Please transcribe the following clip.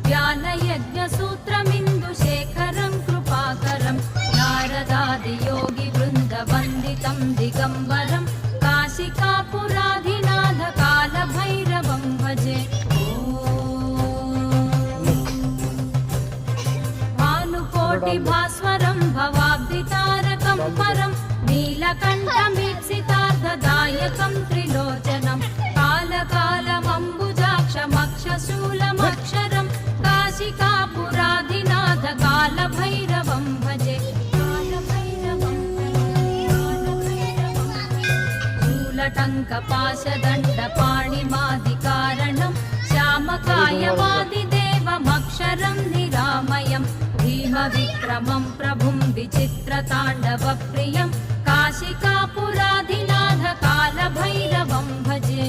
ज्ञानयज्ञसूत्रमिन्दुशेखरं कृपाकरं नारदादियोगिवृन्दवन्दितं दिगम्बरं काशिकापुराधिनाथ कालभैरवं भजे। भानुकोटिभास्वरं भवाब्धितारकं परं नीलकण्ठमीप्सितार्थदायकं त्रिलोचनं कालकालमम्बुजाक्षमक्षशूलमक्षरं काशिकापुराधिनाथ कालभैरवं भजे। शूलटङ्कपाशदण्डपाणिमादिकारणं श्यामकायवादिदेवमक्षरं निरामयं भीमविक्रमं प्रभुं विचित्रताण्डवप्रियं काशिकापुराधिनाथ कालभैरवं भजे।